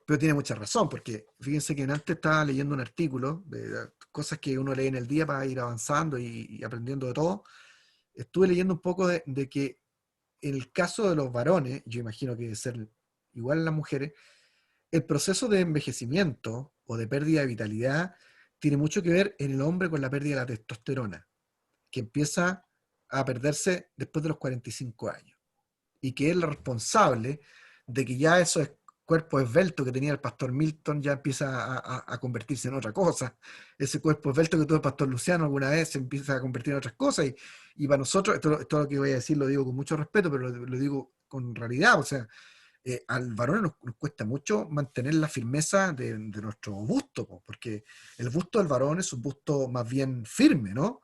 Pero tiene mucha razón, porque fíjense que antes estaba leyendo un artículo de cosas que uno lee en el día para ir avanzando y aprendiendo de todo. Estuve leyendo un poco de que en el caso de los varones, yo imagino que debe ser igual en las mujeres, el proceso de envejecimiento o de pérdida de vitalidad tiene mucho que ver en el hombre con la pérdida de la testosterona, que empieza a perderse después de los 45 años, y que es el responsable de que ya esos cuerpos esbeltos que tenía el pastor Milton ya empieza a convertirse en otra cosa. Ese cuerpo esbelto que tuvo el pastor Luciano alguna vez se empieza a convertir en otras cosas, y para nosotros, esto lo que voy a decir lo digo con mucho respeto, pero lo digo con realidad, o sea, al varón nos cuesta mucho mantener la firmeza de nuestro busto, porque el busto del varón es un busto más bien firme, ¿no?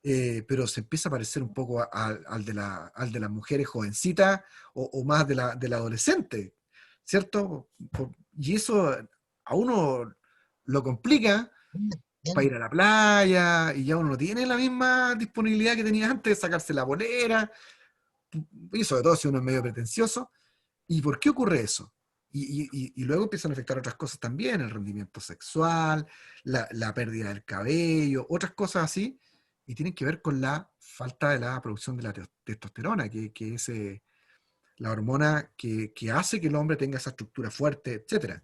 Pero se empieza a parecer un poco al de las mujeres jovencitas o más de la adolescente, ¿cierto? Y eso a uno lo complica para ir a la playa, y ya uno no tiene la misma disponibilidad que tenía antes de sacarse la polera, y sobre todo si uno es medio pretencioso. ¿Y por qué ocurre eso? Y luego empiezan a afectar otras cosas también, el rendimiento sexual, la pérdida del cabello, otras cosas así, y tienen que ver con la falta de la producción de la testosterona, que es la hormona que hace que el hombre tenga esa estructura fuerte, etc.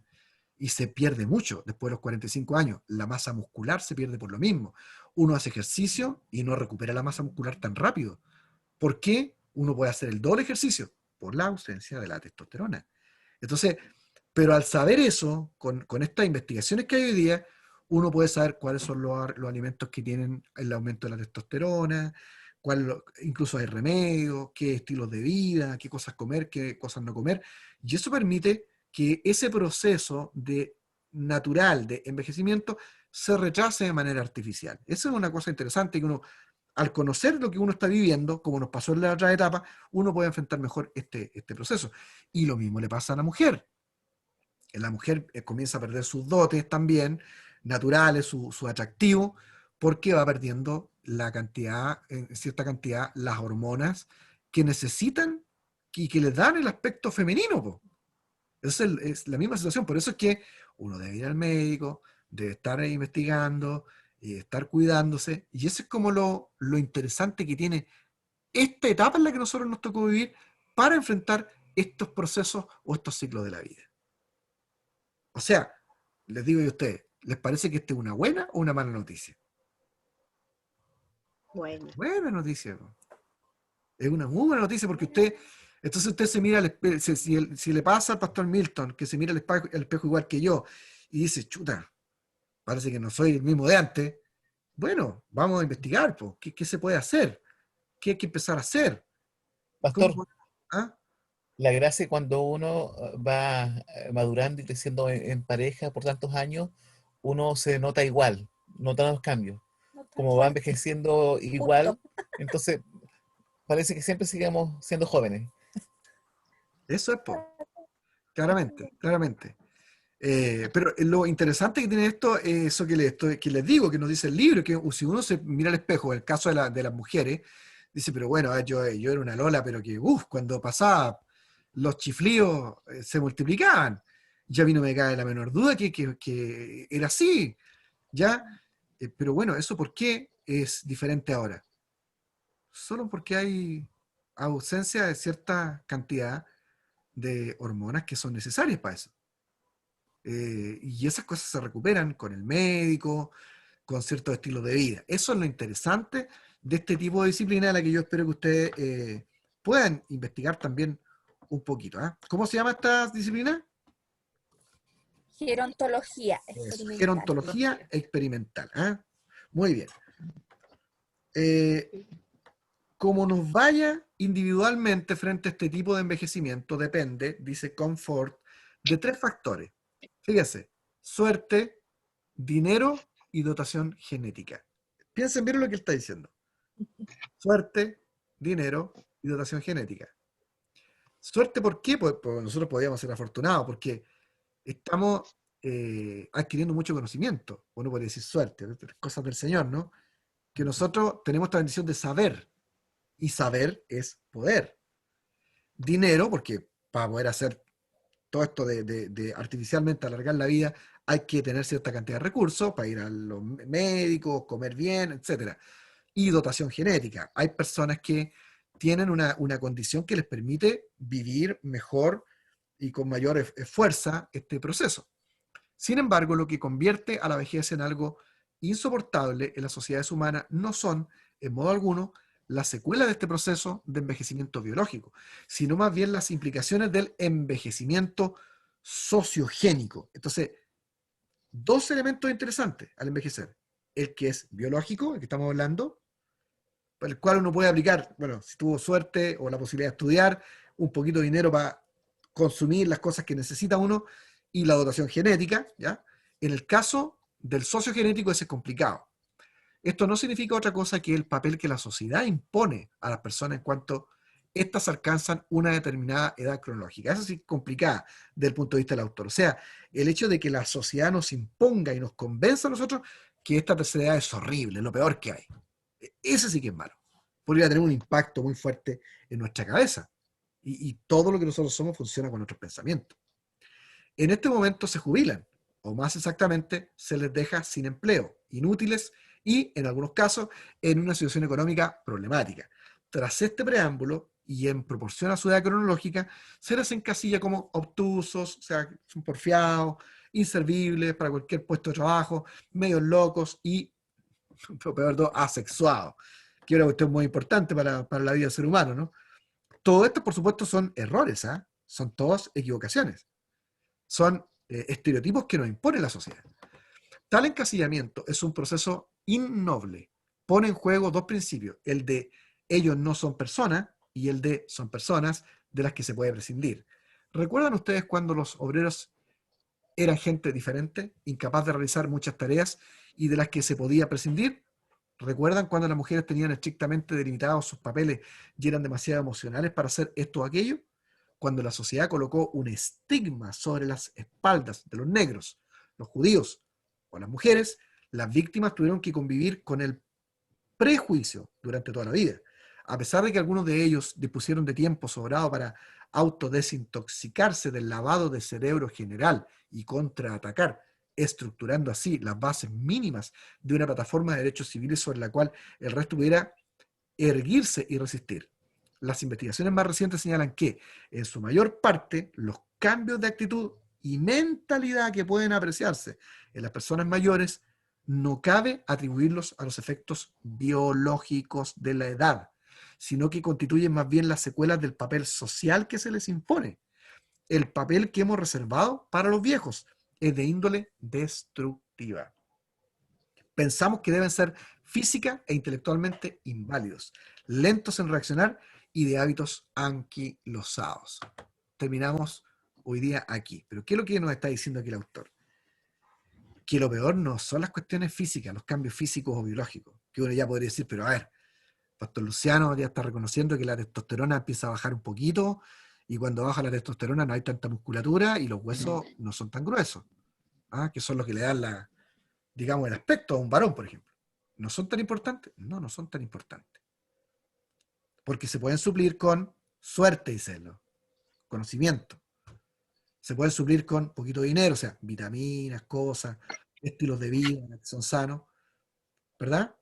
Y se pierde mucho después de los 45 años. La masa muscular se pierde por lo mismo. Uno hace ejercicio y no recupera la masa muscular tan rápido. ¿Por qué uno puede hacer el doble ejercicio? Por la ausencia de la testosterona. Entonces, pero al saber eso, con estas investigaciones que hay hoy día, uno puede saber cuáles son los alimentos que tienen el aumento de la testosterona, incluso hay remedios, qué estilos de vida, qué cosas comer, qué cosas no comer, y eso permite que ese proceso natural de envejecimiento se retrase de manera artificial. Eso es una cosa interesante, que uno, al conocer lo que uno está viviendo, como nos pasó en la otra etapa, uno puede enfrentar mejor este proceso. Y lo mismo le pasa a la mujer. La mujer comienza a perder sus dotes también, naturales, su atractivo, porque va perdiendo la cantidad, en cierta cantidad, las hormonas que necesitan y que les dan el aspecto femenino, po. Es la misma situación, por eso es que uno debe ir al médico, debe estar investigando, estar cuidándose, y eso es como lo interesante que tiene esta etapa en la que nosotros nos tocó vivir para enfrentar estos procesos o estos ciclos de la vida. O sea, les digo a ustedes, ¿les parece que esta es una buena o una mala noticia? Bueno. Buena noticia. Es una muy buena noticia, porque entonces usted se mira, si le pasa al pastor Milton, que se mira al espejo igual que yo, y dice, chuta, parece que no soy el mismo de antes. Bueno, vamos a investigar, po. ¿Qué se puede hacer? ¿Qué hay que empezar a hacer? ¿Cómo Pastor, podemos- ¿Ah? la gracia cuando uno va madurando y creciendo en pareja por tantos años, uno se nota igual, nota los cambios. No tan Como va fuerte, envejeciendo igual, justo. entonces parece que siempre sigamos siendo jóvenes. Eso es, po. Claramente, claramente. Pero lo interesante que tiene esto es eso que les digo, que nos dice el libro, que si uno se mira al espejo, en el caso de las mujeres, dice, pero bueno, yo era una Lola, pero que, cuando pasaba, los chiflíos se multiplicaban. Ya a mí no me cabe la menor duda que era así, ¿ya? Pero bueno, ¿eso por qué es diferente ahora? Solo porque hay ausencia de cierta cantidad de hormonas que son necesarias para eso. Y esas cosas se recuperan con el médico, con ciertos estilos de vida. Eso es lo interesante de este tipo de disciplina, a la que yo espero que ustedes puedan investigar también un poquito. ¿Ah? ¿Cómo se llama esta disciplina? Gerontología Eso, experimental. gerontología experimental. ¿Ah? Muy bien. Eh, como nos vaya individualmente frente a este tipo de envejecimiento, depende, dice Comfort, de 3 factores. Fíjese, suerte, dinero y dotación genética. Piensen bien lo que él está diciendo. Suerte, dinero y dotación genética. Suerte, ¿por qué? Pues nosotros podríamos ser afortunados, porque estamos adquiriendo mucho conocimiento. Uno podría decir suerte, cosas del Señor, ¿no? Que nosotros tenemos esta bendición de saber, y saber es poder. Dinero, porque para poder hacer todo esto de artificialmente alargar la vida, hay que tener cierta cantidad de recursos para ir a los médicos, comer bien, etcétera. Y dotación genética. Hay personas que tienen una condición que les permite vivir mejor y con mayor fuerza este proceso. Sin embargo, lo que convierte a la vejez en algo insoportable en las sociedades humanas no son, en modo alguno, las secuelas de este proceso de envejecimiento biológico, sino más bien las implicaciones del envejecimiento sociogénico. Entonces, 2 elementos interesantes al envejecer. El que es biológico, el que estamos hablando, por el cual uno puede aplicar, bueno, si tuvo suerte o la posibilidad de estudiar, un poquito de dinero para consumir las cosas que necesita uno, y la dotación genética, ¿ya? En el caso del sociogenético ese es complicado. Esto no significa otra cosa que el papel que la sociedad impone a las personas en cuanto éstas alcanzan una determinada edad cronológica. Eso sí es complicada desde el punto de vista del autor. O sea, el hecho de que la sociedad nos imponga y nos convenza a nosotros que esta tercera edad es horrible, lo peor que hay. Ese sí que es malo. Podría tener un impacto muy fuerte en nuestra cabeza. Y todo lo que nosotros somos funciona con nuestros pensamientos. En este momento se jubilan, o más exactamente, se les deja sin empleo, inútiles y, en algunos casos, en una situación económica problemática. Tras este preámbulo, y en proporción a su edad cronológica, se les encasilla como obtusos, o sea, son porfiados, inservibles para cualquier puesto de trabajo, medios locos y, lo peor de todo, asexuados, que es una cuestión muy importante para la vida del ser humano, ¿no? Todo esto, por supuesto, son errores, ¿eh? Son todas equivocaciones. Son estereotipos que nos impone la sociedad. Tal encasillamiento es un proceso innoble. Pone en juego 2 principios, el de ellos no son personas y el de son personas de las que se puede prescindir. ¿Recuerdan ustedes cuando los obreros eran gente diferente, incapaz de realizar muchas tareas y de las que se podía prescindir? ¿Recuerdan cuando las mujeres tenían estrictamente delimitados sus papeles y eran demasiado emocionales para hacer esto o aquello? Cuando la sociedad colocó un estigma sobre las espaldas de los negros, los judíos o las mujeres, las víctimas tuvieron que convivir con el prejuicio durante toda la vida. A pesar de que algunos de ellos dispusieron de tiempo sobrado para autodesintoxicarse del lavado de cerebro general y contraatacar, estructurando así las bases mínimas de una plataforma de derechos civiles sobre la cual el resto pudiera erguirse y resistir. Las investigaciones más recientes señalan que, en su mayor parte, los cambios de actitud y mentalidad que pueden apreciarse en las personas mayores no cabe atribuirlos a los efectos biológicos de la edad, sino que constituyen más bien las secuelas del papel social que se les impone, el papel que hemos reservado para los viejos, es de índole destructiva. Pensamos que deben ser física e intelectualmente inválidos, lentos en reaccionar y de hábitos anquilosados. Terminamos hoy día aquí. Pero ¿qué es lo que nos está diciendo aquí el autor? Que lo peor no son las cuestiones físicas, los cambios físicos o biológicos, que uno ya podría decir, pero a ver, Pastor Luciano ya está reconociendo que la testosterona empieza a bajar un poquito, y cuando baja la testosterona no hay tanta musculatura y los huesos no son tan gruesos, que son los que le dan digamos, el aspecto a un varón, por ejemplo. ¿No son tan importantes? No, no son tan importantes. Porque se pueden suplir con suerte, dice él, conocimiento. Se pueden suplir con poquito de dinero, o sea, vitaminas, cosas, estilos de vida que son sanos, ¿verdad?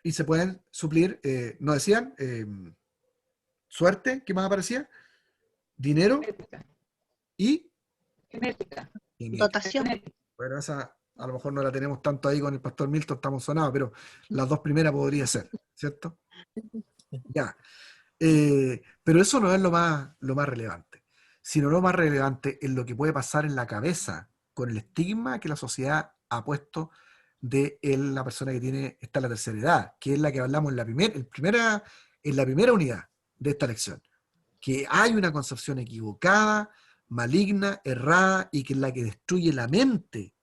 Y se pueden suplir, ¿no decían? Suerte, ¿qué más aparecía? Dinero Genética. y Genética. Dotación. Genética. bueno, esa a lo mejor no la tenemos tanto ahí con el pastor Milton, estamos sonados, pero las dos primeras podría ser, ¿cierto? Ya. Pero eso no es lo más relevante, sino lo más relevante es lo que puede pasar en la cabeza con el estigma que la sociedad ha puesto de la persona que está en la tercera edad, que es la que hablamos en la primera unidad de esta lección, que hay una concepción equivocada, maligna, errada, y que es la que destruye la mente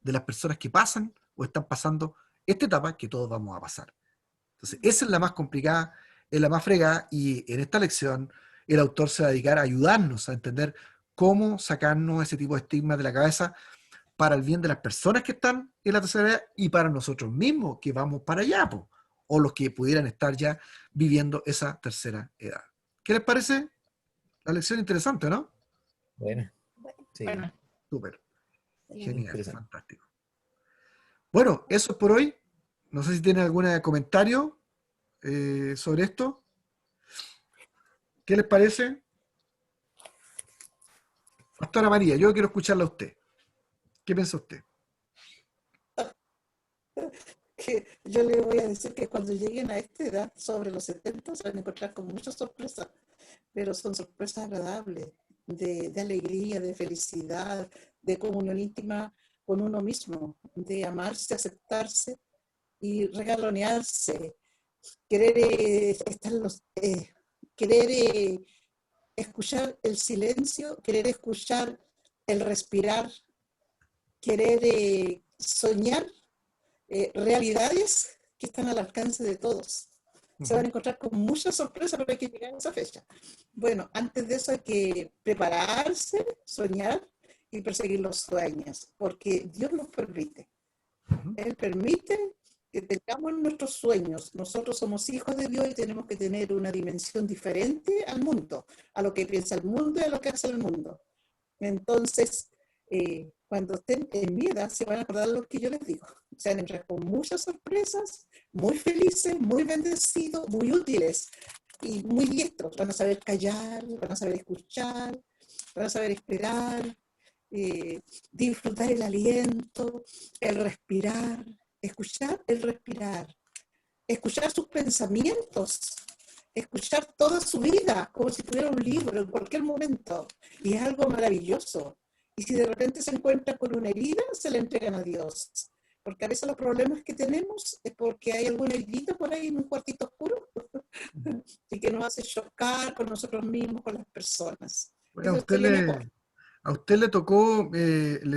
de las personas que pasan o están pasando esta etapa que todos vamos a pasar. Entonces, esa es la más complicada, es la más fregada, y en esta lección el autor se va a dedicar a ayudarnos a entender cómo sacarnos ese tipo de estigmas de la cabeza para el bien de las personas que están en la tercera edad y para nosotros mismos que vamos para allá, o los que pudieran estar ya viviendo esa tercera edad. ¿Qué les parece? La lección interesante, ¿no? Bueno, sí, Bueno, Súper. Genial, interesante. fantástico. Bueno, eso es por hoy. No sé si tienen algún comentario sobre esto. ¿Qué les parece? Pastora María, yo quiero escucharla a usted. ¿Qué piensa usted? Que yo le voy a decir que cuando lleguen a esta edad, sobre los 70, se van a encontrar con muchas sorpresas, pero son sorpresas agradables, de alegría, de felicidad, de comunión íntima con uno mismo, de amarse, aceptarse y regalonearse, querer querer escuchar el silencio, querer escuchar el respirar, querer soñar realidades que están al alcance de todos. Se van a encontrar con muchas sorpresas, pero hay que llegar a esa fecha. Bueno, antes de eso hay que prepararse, soñar y perseguir los sueños, porque Dios nos permite. Él permite que tengamos nuestros sueños. Nosotros somos hijos de Dios y tenemos que tener una dimensión diferente al mundo, a lo que piensa el mundo y a lo que hace el mundo. Entonces, cuando estén en mi edad, se van a acordar lo que yo les digo. Se van a entrar con muchas sorpresas, muy felices, muy bendecidos, muy útiles y muy diestros. Van a saber callar, van a saber escuchar, van a saber esperar, disfrutar el aliento, el respirar, escuchar el respirar, escuchar sus pensamientos, escuchar toda su vida como si tuviera un libro en cualquier momento. Y es algo maravilloso. Y si de repente se encuentra con una herida, se la entregan a Dios. Porque a veces los problemas que tenemos es porque hay alguna herida por ahí en un cuartito oscuro y que nos hace chocar con nosotros mismos, con las personas. Bueno, Eso es el mejor. a usted le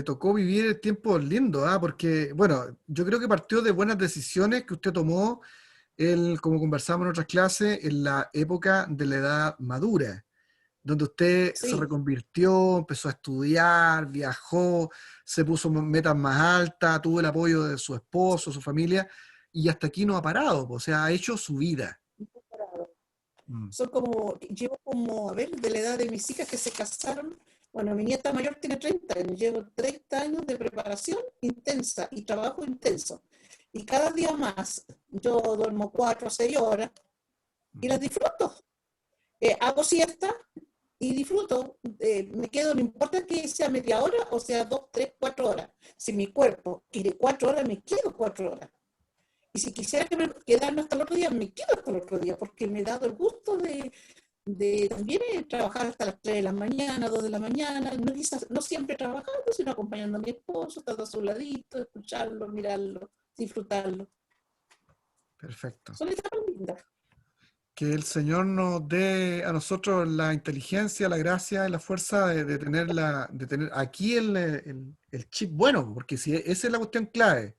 tocó vivir tiempos lindos, porque, bueno, yo creo que partió de buenas decisiones que usted tomó, como conversamos en otras clases, en la época de la edad madura, donde usted se Sí. reconvirtió, empezó a estudiar, viajó, se puso metas más altas, tuvo el apoyo de su esposo, su familia, y hasta aquí no ha parado, o sea, ha hecho su vida. Son llevo como, a ver, de la edad de mis hijas que se casaron. Bueno, mi nieta mayor tiene 30 años, llevo 30 años de preparación intensa y trabajo intenso. Y cada día más, yo duermo 4 o 6 horas y las disfruto. Hago siesta y disfruto. Me quedo, no importa que sea media hora o sea 2, 3, 4 horas. Si mi cuerpo quiere 4 horas, me quedo 4 horas. Y si quisiera quedarme hasta el otro día, me quedo hasta el otro día, porque me he dado el gusto de de también trabajar hasta las 3 de la mañana, 2 de la mañana, no, no siempre trabajando, sino acompañando a mi esposo, estando a su ladito, escucharlo, mirarlo, disfrutarlo. Perfecto. Son etapas lindas. Que el Señor nos dé a nosotros la inteligencia, la gracia y la fuerza de tener aquí el chip bueno, porque si esa es la cuestión clave,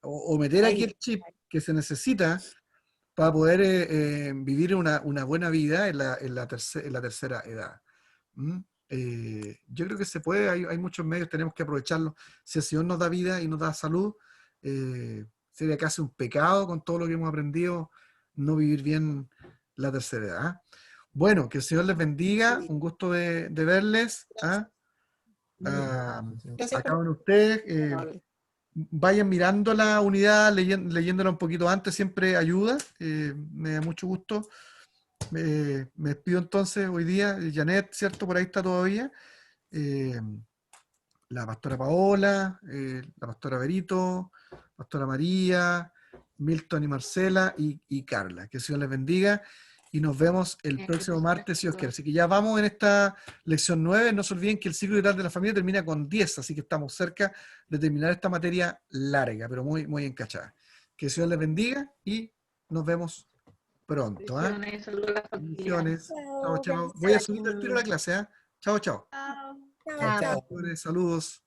o meter aquí Ahí, el chip que se necesita para poder vivir una buena vida en la tercera edad. ¿Mm? Yo creo que se puede, hay muchos medios, tenemos que aprovecharlos. Si el Señor nos da vida y nos da salud, sería casi un pecado con todo lo que hemos aprendido no vivir bien la tercera edad. ¿Ah? Bueno, que el Señor les bendiga, un gusto de verles. ¿Ah? gracias Acaban por ustedes. amable. Vayan mirando la unidad, leyéndola un poquito antes, siempre ayuda. Me da mucho gusto. Me despido entonces hoy día. Janet, ¿cierto? Por ahí está todavía. La pastora Paola, la pastora Berito, pastora María, Milton y Marcela y Carla. Que el Señor les bendiga y nos vemos el próximo martes si Dios quiere. Así que ya vamos en esta lección 9. No se olviden que el ciclo vital de la familia termina con 10, así que estamos cerca de terminar esta materia larga, pero muy, muy encachada. Que el Señor les bendiga y nos vemos pronto. ¿Ah? Bendiciones, saludos a la familia. Bendiciones. Chao, Chao, chao. Voy a subir el tiro a la clase. ¿Ah? Chao, chao. Chao. chao, Chao, chao. chao. Saludos.